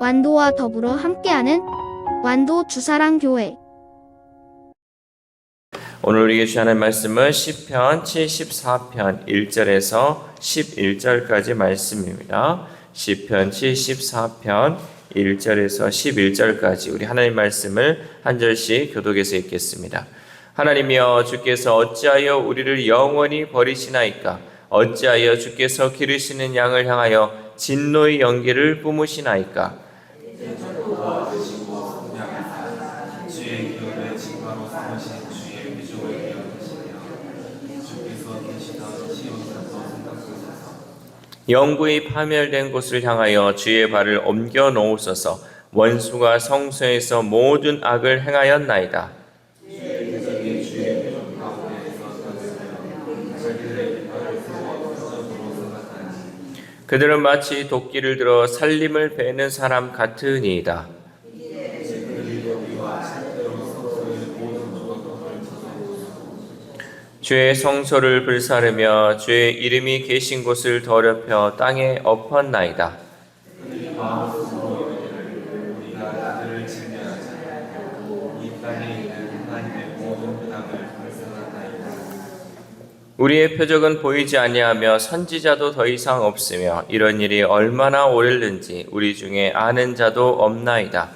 완도와 더불어 함께하는 완도 주사랑교회. 오늘 우리에게 주시는 말씀은 시편 74편 1절에서 11절까지 말씀입니다. 시편 74편 1절에서 11절까지 우리 하나님 말씀을 한 절씩 교독해서 읽겠습니다. 하나님이여, 주께서 어찌하여 우리를 영원히 버리시나이까? 어찌하여 주께서 기르시는 양을 향하여 진노의 연기를 뿜으시나이까? 영구히 파멸된 곳을 향하여 주의 발을 옮겨 놓으소서. 원수가 성소에서 모든 악을 행하였나이다. 그들은 마치 도끼를 들어 살림을 베는 사람 같으니이다. 주의 성소를 불사르며 주의 이름이 계신 곳을 더럽혀 땅에 엎었나이다. 우리의 표적은 보이지 아니하며 선지자도 더 이상 없으며 이런 일이 얼마나 오랬는지 우리 중에 아는 자도 없나이다.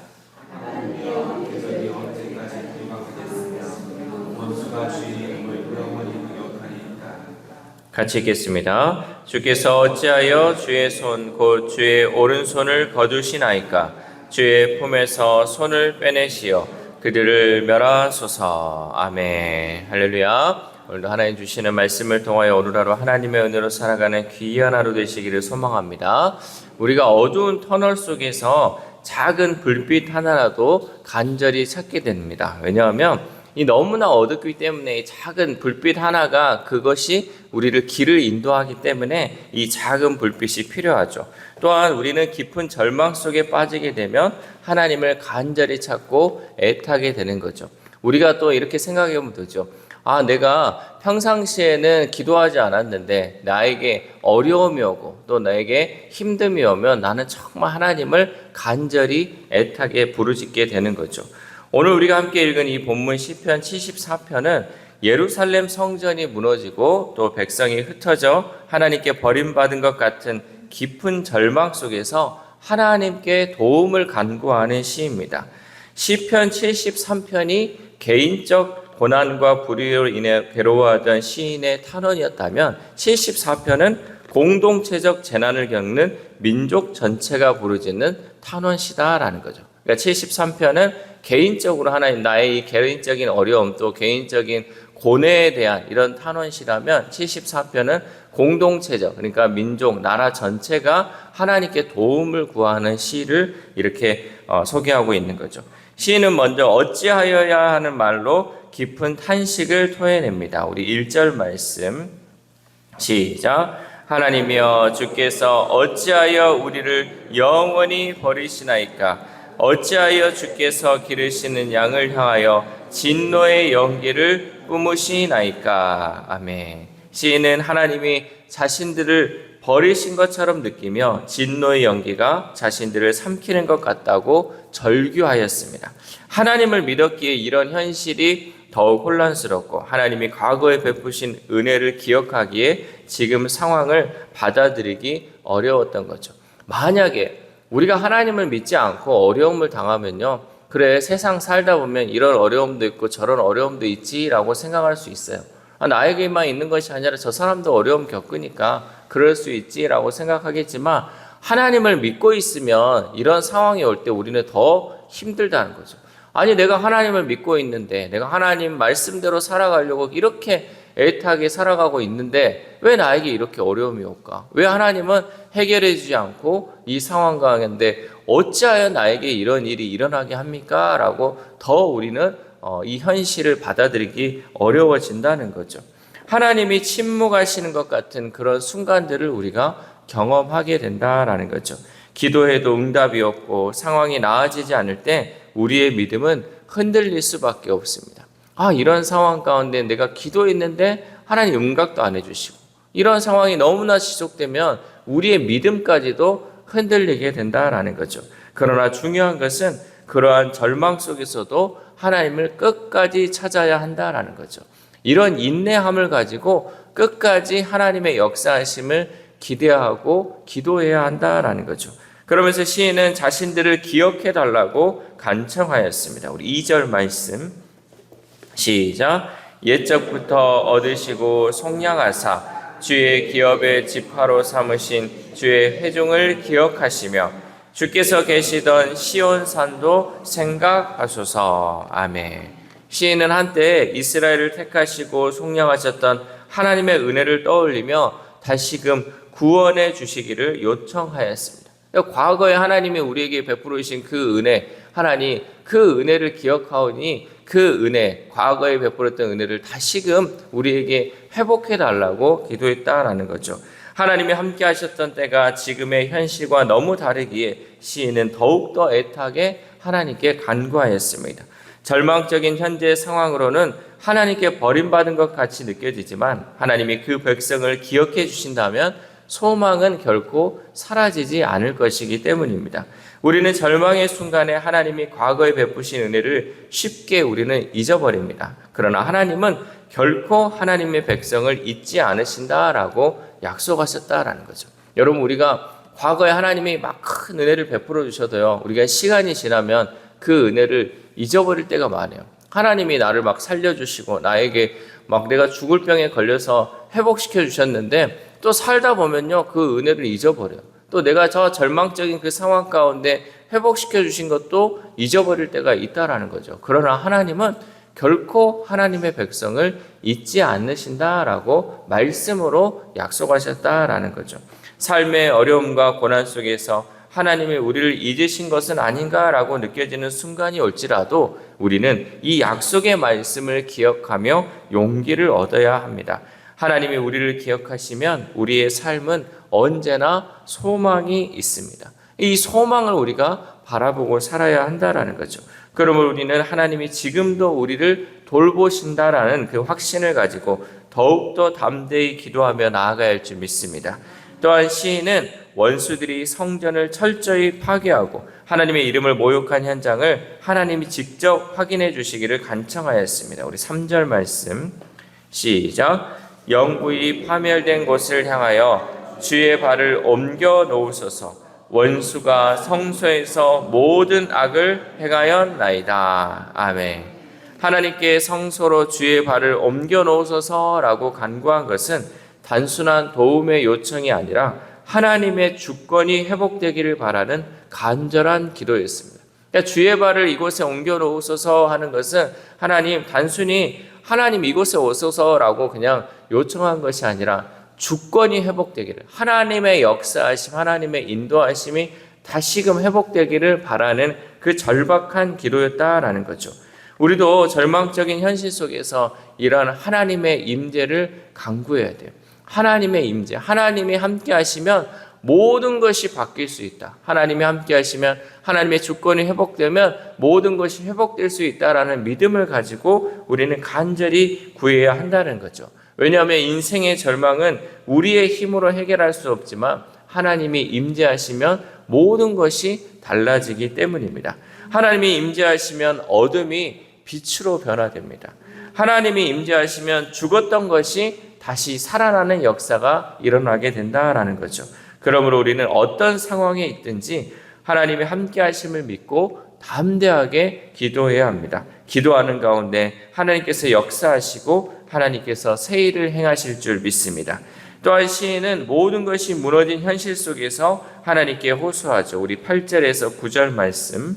같이 읽겠습니다. 주께서 어찌하여 주의 손 곧 주의 오른손을 거두시나이까? 주의 품에서 손을 빼내시어 그들을 멸하소서. 아멘. 할렐루야. 오늘도 하나님 주시는 말씀을 통하여 오늘 하루 하나님의 은혜로 살아가는 귀한 하루 되시기를 소망합니다. 우리가 어두운 터널 속에서 작은 불빛 하나라도 간절히 찾게 됩니다. 왜냐하면 이 너무나 어둡기 때문에 이 작은 불빛 하나가 그것이 우리를 길을 인도하기 때문에 이 작은 불빛이 필요하죠. 또한 우리는 깊은 절망 속에 빠지게 되면 하나님을 간절히 찾고 애타게 되는 거죠. 우리가 또 이렇게 생각해 보면 되죠. 내가 평상시에는 기도하지 않았는데 나에게 어려움이 오고 또 나에게 힘듦이 오면 나는 정말 하나님을 간절히 애타게 부르짖게 되는 거죠. 오늘 우리가 함께 읽은 이 본문 시편 74편은 예루살렘 성전이 무너지고 또 백성이 흩어져 하나님께 버림받은 것 같은 깊은 절망 속에서 하나님께 도움을 간구하는 시입니다. 시편 73편이 개인적 고난과 불의로 인해 괴로워하던 시인의 탄원이었다면 74편은 공동체적 재난을 겪는 민족 전체가 부르짖는 탄원시다라는 거죠. 그러니까 73편은 개인적으로 하나님 나의 이 개인적인 어려움 또 개인적인 고뇌에 대한 이런 탄원시라면 74편은 공동체적 그러니까 민족 나라 전체가 하나님께 도움을 구하는 시를 이렇게 소개하고 있는 거죠. 시인은 먼저 어찌하여야 하는 말로 깊은 탄식을 토해냅니다. 우리 1절 말씀 시작. 하나님이여, 주께서 어찌하여 우리를 영원히 버리시나이까? 어찌하여 주께서 기르시는 양을 향하여 진노의 연기를 뿜으시나이까? 아멘. 시인은 하나님이 자신들을 버리신 것처럼 느끼며 진노의 연기가 자신들을 삼키는 것 같다고 절규하였습니다. 하나님을 믿었기에 이런 현실이 더욱 혼란스럽고 하나님이 과거에 베푸신 은혜를 기억하기에 지금 상황을 받아들이기 어려웠던 거죠. 만약에 우리가 하나님을 믿지 않고 어려움을 당하면요, 그래 세상 살다 보면 이런 어려움도 있고 저런 어려움도 있지라고 생각할 수 있어요. 나에게만 있는 것이 아니라 저 사람도 어려움 겪으니까 그럴 수 있지라고 생각하겠지만 하나님을 믿고 있으면 이런 상황이 올 때 우리는 더 힘들다는 거죠. 아니 내가 하나님을 믿고 있는데 내가 하나님 말씀대로 살아가려고 이렇게 애타게 살아가고 있는데 왜 나에게 이렇게 어려움이 올까? 왜 하나님은 해결해 주지 않고 이 상황 가운데 어찌하여 나에게 이런 일이 일어나게 합니까? 라고 더 우리는 이 현실을 받아들이기 어려워진다는 거죠. 하나님이 침묵하시는 것 같은 그런 순간들을 우리가 경험하게 된다라는 거죠. 기도해도 응답이 없고 상황이 나아지지 않을 때 우리의 믿음은 흔들릴 수밖에 없습니다. 이런 상황 가운데 내가 기도했는데 하나님 응답도 안 해주시고 이런 상황이 너무나 지속되면 우리의 믿음까지도 흔들리게 된다라는 거죠. 그러나 중요한 것은 그러한 절망 속에서도 하나님을 끝까지 찾아야 한다라는 거죠. 이런 인내함을 가지고 끝까지 하나님의 역사하심을 기대하고 기도해야 한다라는 거죠. 그러면서 시인은 자신들을 기억해 달라고 간청하였습니다. 우리 2절 말씀 시작. 옛적부터 얻으시고 속량하사 주의 기업의 지파로 삼으신 주의 회중을 기억하시며 주께서 계시던 시온산도 생각하소서. 아멘. 시인은 한때 이스라엘을 택하시고 속량하셨던 하나님의 은혜를 떠올리며 다시금 구원해 주시기를 요청하였습니다. 과거에 하나님이 우리에게 베풀어 주신 그 은혜, 하나님 그 은혜를 기억하오니 그 은혜, 과거에 베풀었던 은혜를 다시금 우리에게 회복해 달라고 기도했다라는 거죠. 하나님이 함께 하셨던 때가 지금의 현실과 너무 다르기에 시인은 더욱더 애타게 하나님께 간구하였습니다. 절망적인 현재 상황으로는 하나님께 버림받은 것 같이 느껴지지만 하나님이 그 백성을 기억해 주신다면 소망은 결코 사라지지 않을 것이기 때문입니다. 우리는 절망의 순간에 하나님이 과거에 베푸신 은혜를 쉽게 우리는 잊어버립니다. 그러나 하나님은 결코 하나님의 백성을 잊지 않으신다라고 약속하셨다라는 거죠. 여러분, 우리가 과거에 하나님이 막 큰 은혜를 베풀어 주셔도요, 우리가 시간이 지나면 그 은혜를 잊어버릴 때가 많아요. 하나님이 나를 막 살려주시고 나에게 막 내가 죽을 병에 걸려서 회복시켜 주셨는데 또 살다 보면요, 그 은혜를 잊어버려요. 또 내가 저 절망적인 그 상황 가운데 회복시켜 주신 것도 잊어버릴 때가 있다라는 거죠. 그러나 하나님은 결코 하나님의 백성을 잊지 않으신다라고 말씀으로 약속하셨다라는 거죠. 삶의 어려움과 고난 속에서 하나님이 우리를 잊으신 것은 아닌가라고 느껴지는 순간이 올지라도 우리는 이 약속의 말씀을 기억하며 용기를 얻어야 합니다. 하나님이 우리를 기억하시면 우리의 삶은 언제나 소망이 있습니다. 이 소망을 우리가 바라보고 살아야 한다라는 거죠. 그러므로 우리는 하나님이 지금도 우리를 돌보신다라는 그 확신을 가지고 더욱더 담대히 기도하며 나아가야 할 줄 믿습니다. 또한 시인은 원수들이 성전을 철저히 파괴하고 하나님의 이름을 모욕한 현장을 하나님이 직접 확인해 주시기를 간청하였습니다. 우리 3절 말씀 시작. 영구히 파멸된 곳을 향하여 주의 발을 옮겨 놓으소서. 원수가 성소에서 모든 악을 행하였나이다. 아멘. 하나님께 성소로 주의 발을 옮겨 놓으소서라고 간구한 것은 단순한 도움의 요청이 아니라 하나님의 주권이 회복되기를 바라는 간절한 기도였습니다. 그러니까 주의 발을 이곳에 옮겨 놓으소서 하는 것은 하나님, 단순히 하나님 이곳에 오소서라고 그냥 요청한 것이 아니라 주권이 회복되기를, 하나님의 역사하심, 하나님의 인도하심이 다시금 회복되기를 바라는 그 절박한 기도였다라는 거죠. 우리도 절망적인 현실 속에서 이러한 하나님의 임재를 간구해야 돼요. 하나님의 임재, 하나님이 함께 하시면 모든 것이 바뀔 수 있다. 하나님이 함께 하시면, 하나님의 주권이 회복되면 모든 것이 회복될 수 있다라는 믿음을 가지고 우리는 간절히 구해야 한다는 거죠. 왜냐하면 인생의 절망은 우리의 힘으로 해결할 수 없지만 하나님이 임재하시면 모든 것이 달라지기 때문입니다. 하나님이 임재하시면 어둠이 빛으로 변화됩니다. 하나님이 임재하시면 죽었던 것이 다시 살아나는 역사가 일어나게 된다라는 거죠. 그러므로 우리는 어떤 상황에 있든지 하나님의 함께 하심을 믿고 담대하게 기도해야 합니다. 기도하는 가운데 하나님께서 역사하시고 하나님께서 새 일을 행하실 줄 믿습니다. 또한 시인은 모든 것이 무너진 현실 속에서 하나님께 호소하죠. 우리 8절에서 9절 말씀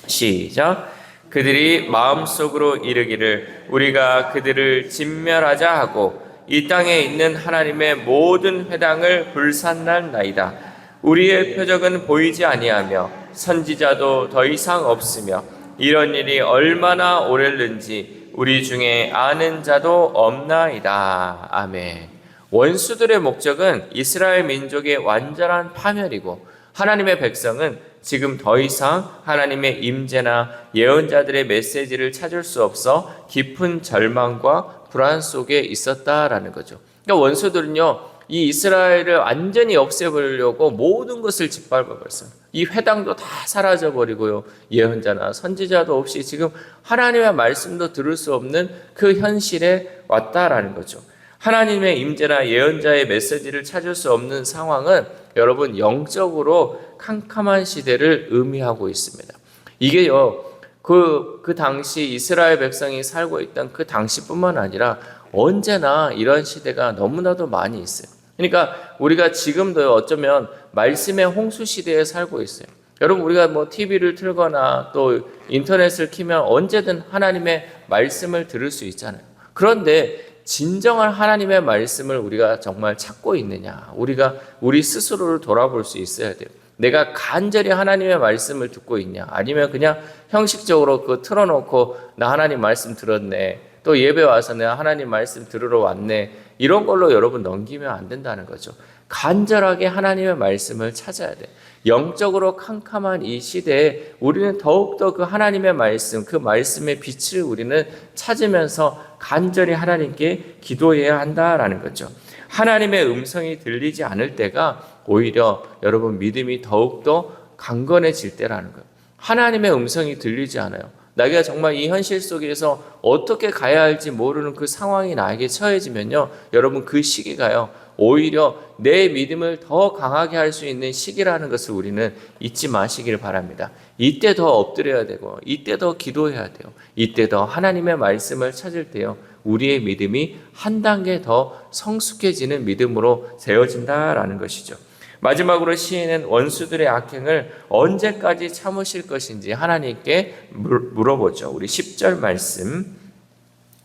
시작. 그들이 마음속으로 이르기를 우리가 그들을 진멸하자 하고 이 땅에 있는 하나님의 모든 회당을 불산날나이다. 우리의 표적은 보이지 아니하며 선지자도 더 이상 없으며 이런 일이 얼마나 오랬는지 우리 중에 아는 자도 없나이다. 아멘. 원수들의 목적은 이스라엘 민족의 완전한 파멸이고 하나님의 백성은 지금 더 이상 하나님의 임재나 예언자들의 메시지를 찾을 수 없어 깊은 절망과 불안 속에 있었다라는 거죠. 그러니까 원수들은요, 이 이스라엘을 완전히 없애버리려고 모든 것을 짓밟아버렸어요. 이 회당도 다 사라져버리고요. 예언자나 선지자도 없이 지금 하나님의 말씀도 들을 수 없는 그 현실에 왔다라는 거죠. 하나님의 임재나 예언자의 메시지를 찾을 수 없는 상황은 여러분 영적으로 캄캄한 시대를 의미하고 있습니다. 이게요, 그 당시 이스라엘 백성이 살고 있던 그 당시뿐만 아니라 언제나 이런 시대가 너무나도 많이 있어요. 그러니까 우리가 지금도 어쩌면 말씀의 홍수 시대에 살고 있어요. 여러분, 우리가 뭐 TV를 틀거나 또 인터넷을 키면 언제든 하나님의 말씀을 들을 수 있잖아요. 그런데 진정한 하나님의 말씀을 우리가 정말 찾고 있느냐? 우리가 우리 스스로를 돌아볼 수 있어야 돼요. 내가 간절히 하나님의 말씀을 듣고 있냐? 아니면 그냥 형식적으로 그거 틀어놓고 나 하나님 말씀 들었네, 또 예배 와서 내가 하나님 말씀 들으러 왔네, 이런 걸로 여러분 넘기면 안 된다는 거죠. 간절하게 하나님의 말씀을 찾아야 돼. 영적으로 캄캄한 이 시대에 우리는 더욱더 그 하나님의 말씀, 그 말씀의 빛을 우리는 찾으면서 간절히 하나님께 기도해야 한다라는 거죠. 하나님의 음성이 들리지 않을 때가 오히려 여러분 믿음이 더욱더 강건해질 때라는 거예요. 하나님의 음성이 들리지 않아요. 내가 정말 이 현실 속에서 어떻게 가야 할지 모르는 그 상황이 나에게 처해지면요, 여러분 그 시기가요, 오히려 내 믿음을 더 강하게 할 수 있는 시기라는 것을 우리는 잊지 마시길 바랍니다. 이때 더 엎드려야 되고, 이때 더 기도해야 돼요. 이때 더 하나님의 말씀을 찾을 때요, 우리의 믿음이 한 단계 더 성숙해지는 믿음으로 세워진다라는 것이죠. 마지막으로 시인은 원수들의 악행을 언제까지 참으실 것인지 하나님께 물어보죠. 우리 10절 말씀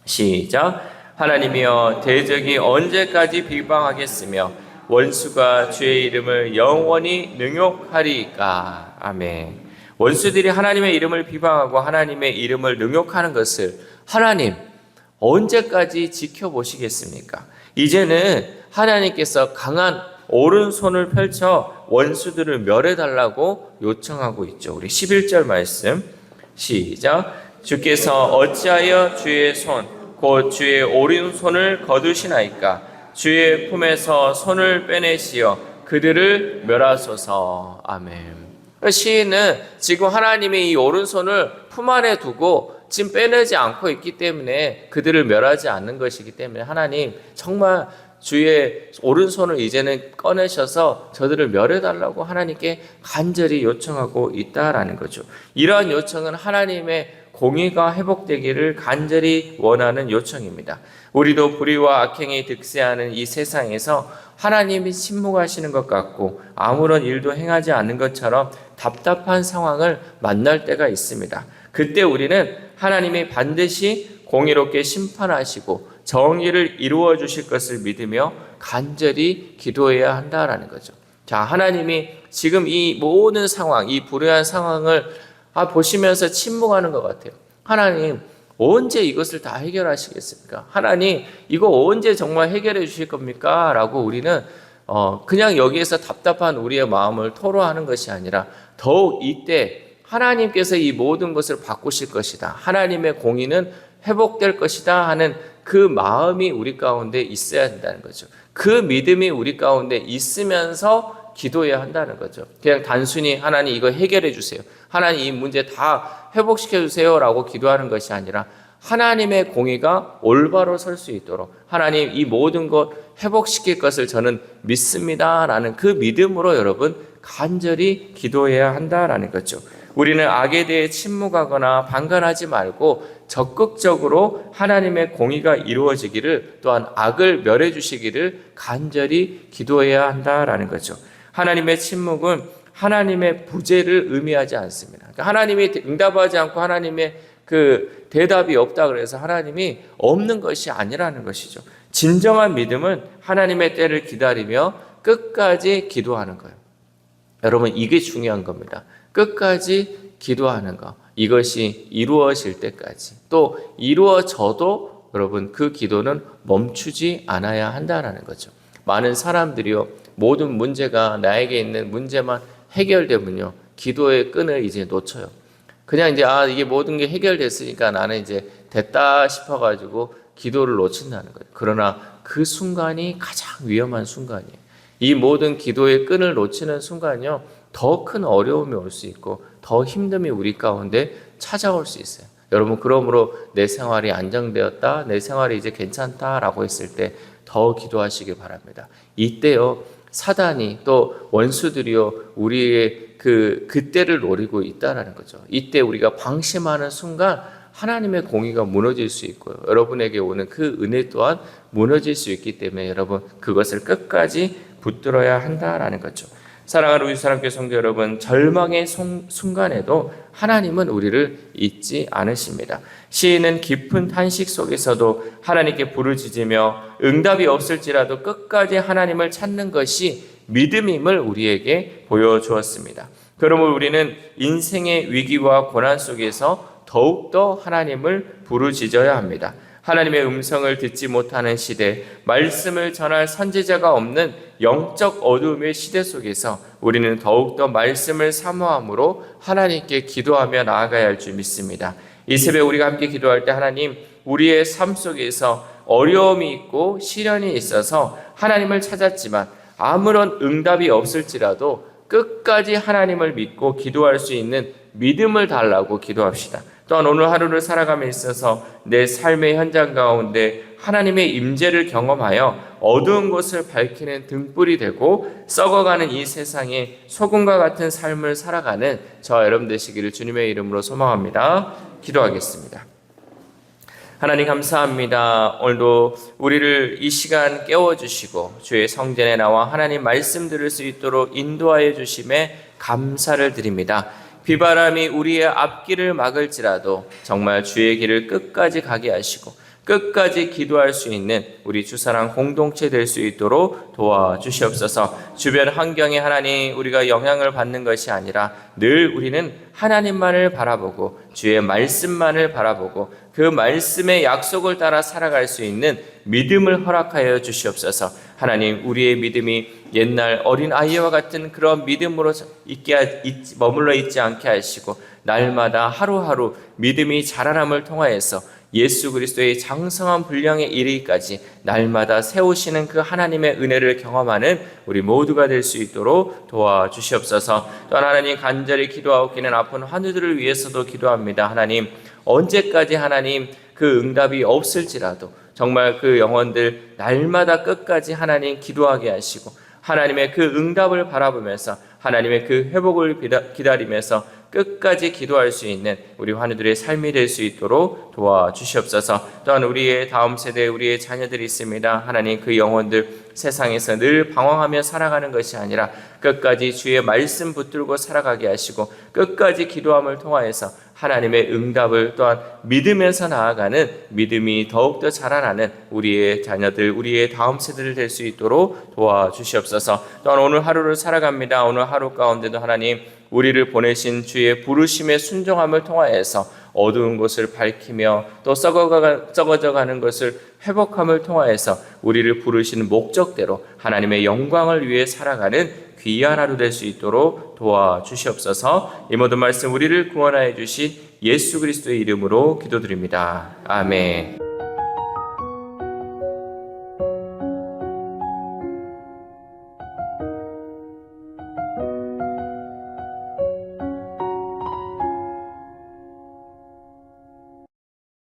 시작. 하나님이여, 대적이 언제까지 비방하겠으며 원수가 주의 이름을 영원히 능욕하리이까. 아멘. 원수들이 하나님의 이름을 비방하고 하나님의 이름을 능욕하는 것을 하나님 언제까지 지켜보시겠습니까? 이제는 하나님께서 강한 오른손을 펼쳐 원수들을 멸해달라고 요청하고 있죠. 우리 11절 말씀 시작. 주께서 어찌하여 주의 손, 곧 주의 오른손을 거두시나이까? 주의 품에서 손을 빼내시어 그들을 멸하소서. 아멘. 시인은 지금 하나님이 이 오른손을 품 안에 두고 지금 빼내지 않고 있기 때문에, 그들을 멸하지 않는 것이기 때문에 하나님 정말 주의 오른손을 이제는 꺼내셔서 저들을 멸해달라고 하나님께 간절히 요청하고 있다라는 거죠. 이러한 요청은 하나님의 공의가 회복되기를 간절히 원하는 요청입니다. 우리도 불의와 악행이 득세하는 이 세상에서 하나님이 침묵하시는 것 같고 아무런 일도 행하지 않는 것처럼 답답한 상황을 만날 때가 있습니다. 그때 우리는 하나님이 반드시 공의롭게 심판하시고 정의를 이루어 주실 것을 믿으며 간절히 기도해야 한다라는 거죠. 자, 하나님이 지금 이 모든 상황, 이 불의한 상황을 보시면서 침묵하는 것 같아요. 하나님 언제 이것을 다 해결하시겠습니까? 하나님 이거 언제 정말 해결해 주실 겁니까? 라고 우리는 그냥 여기에서 답답한 우리의 마음을 토로하는 것이 아니라 더욱 이때 하나님께서 이 모든 것을 바꾸실 것이다, 하나님의 공의는 회복될 것이다 하는 그 마음이 우리 가운데 있어야 된다는 거죠. 그 믿음이 우리 가운데 있으면서 기도해야 한다는 거죠. 그냥 단순히 하나님 이거 해결해 주세요, 하나님 이 문제 다 회복시켜 주세요 라고 기도하는 것이 아니라 하나님의 공의가 올바로 설 수 있도록 하나님 이 모든 것 회복시킬 것을 저는 믿습니다 라는 그 믿음으로 여러분 간절히 기도해야 한다라는 거죠. 우리는 악에 대해 침묵하거나 방관하지 말고 적극적으로 하나님의 공의가 이루어지기를, 또한 악을 멸해 주시기를 간절히 기도해야 한다라는 거죠. 하나님의 침묵은 하나님의 부재를 의미하지 않습니다. 그러니까 하나님이 응답하지 않고 하나님의 그 대답이 없다 그래서 하나님이 없는 것이 아니라는 것이죠. 진정한 믿음은 하나님의 때를 기다리며 끝까지 기도하는 거예요. 여러분 이게 중요한 겁니다. 끝까지 기도하는 것, 이것이 이루어질 때까지, 또 이루어져도 여러분 그 기도는 멈추지 않아야 한다는 거죠. 많은 사람들이요, 모든 문제가 나에게 있는 문제만 해결되면요 기도의 끈을 이제 놓쳐요. 그냥 이제 이게 모든 게 해결됐으니까 나는 이제 됐다 싶어가지고 기도를 놓친다는 거예요. 그러나 그 순간이 가장 위험한 순간이에요. 이 모든 기도의 끈을 놓치는 순간이요, 더 큰 어려움이 올 수 있고 더 힘듦이 우리 가운데 찾아올 수 있어요. 여러분, 그러므로 내 생활이 안정되었다, 내 생활이 이제 괜찮다라고 했을 때 더 기도하시기 바랍니다. 이때요, 사단이 또 원수들이요, 우리의 그때를 노리고 있다라는 거죠. 이때 우리가 방심하는 순간 하나님의 공의가 무너질 수 있고요, 여러분에게 오는 그 은혜 또한 무너질 수 있기 때문에 여러분, 그것을 끝까지 붙들어야 한다라는 거죠. 사랑하는 우리 사랑교회 성도 여러분, 절망의 순간에도 하나님은 우리를 잊지 않으십니다. 시인은 깊은 탄식 속에서도 하나님께 부르짖으며 응답이 없을지라도 끝까지 하나님을 찾는 것이 믿음임을 우리에게 보여주었습니다. 그러므로 우리는 인생의 위기와 고난 속에서 더욱더 하나님을 부르짖어야 합니다. 하나님의 음성을 듣지 못하는 시대, 말씀을 전할 선지자가 없는 영적 어두움의 시대 속에서 우리는 더욱더 말씀을 사모함으로 하나님께 기도하며 나아가야 할 줄 믿습니다. 이 새벽 우리가 함께 기도할 때 하나님, 우리의 삶 속에서 어려움이 있고 시련이 있어서 하나님을 찾았지만 아무런 응답이 없을지라도 끝까지 하나님을 믿고 기도할 수 있는 믿음을 달라고 기도합시다. 또한 오늘 하루를 살아감에 있어서 내 삶의 현장 가운데 하나님의 임재를 경험하여 어두운 곳을 밝히는 등불이 되고 썩어가는 이 세상에 소금과 같은 삶을 살아가는 저와 여러분 되시기를 주님의 이름으로 소망합니다. 기도하겠습니다. 하나님 감사합니다. 오늘도 우리를 이 시간 깨워주시고 주의 성전에 나와 하나님 말씀 들을 수 있도록 인도하여 주심에 감사를 드립니다. 비바람이 우리의 앞길을 막을지라도 정말 주의 길을 끝까지 가게 하시고 끝까지 기도할 수 있는 우리 주사랑 공동체 될 수 있도록 도와주시옵소서. 주변 환경에 하나님 우리가 영향을 받는 것이 아니라 늘 우리는 하나님만을 바라보고 주의 말씀만을 바라보고 그 말씀의 약속을 따라 살아갈 수 있는 믿음을 허락하여 주시옵소서. 하나님, 우리의 믿음이 옛날 어린 아이와 같은 그런 믿음으로 머물러 있지 않게 하시고 날마다 하루하루 믿음이 자라남을 통하여서 예수 그리스도의 장성한 분량에 이르기까지 날마다 세우시는 그 하나님의 은혜를 경험하는 우리 모두가 될 수 있도록 도와주시옵소서. 또한 하나님, 간절히 기도하고 있는 아픈 환우들을 위해서도 기도합니다. 하나님, 언제까지 하나님 그 응답이 없을지라도 정말 그 영혼들 날마다 끝까지 하나님 기도하게 하시고 하나님의 그 응답을 바라보면서 하나님의 그 회복을 기다리면서 끝까지 기도할 수 있는 우리 환우들의 삶이 될 수 있도록 도와주시옵소서. 또한 우리의 다음 세대 우리의 자녀들이 있습니다. 하나님, 그 영혼들 세상에서 늘 방황하며 살아가는 것이 아니라 끝까지 주의 말씀 붙들고 살아가게 하시고 끝까지 기도함을 통하여서 하나님의 응답을 또한 믿으면서 나아가는 믿음이 더욱더 자라나는 우리의 자녀들, 우리의 다음 세대를 될 수 있도록 도와주시옵소서. 또한 오늘 하루를 살아갑니다. 오늘 하루 가운데도 하나님, 우리를 보내신 주의 부르심에 순종함을 통하여서 어두운 곳을 밝히며 또 썩어져 가는 것을 회복함을 통하여서 우리를 부르시는 목적대로 하나님의 영광을 위해 살아가는 귀한 하루 될 수 있도록 도와주시옵소서. 이 모든 말씀 우리를 구원하여 주신 예수 그리스도의 이름으로 기도드립니다. 아멘.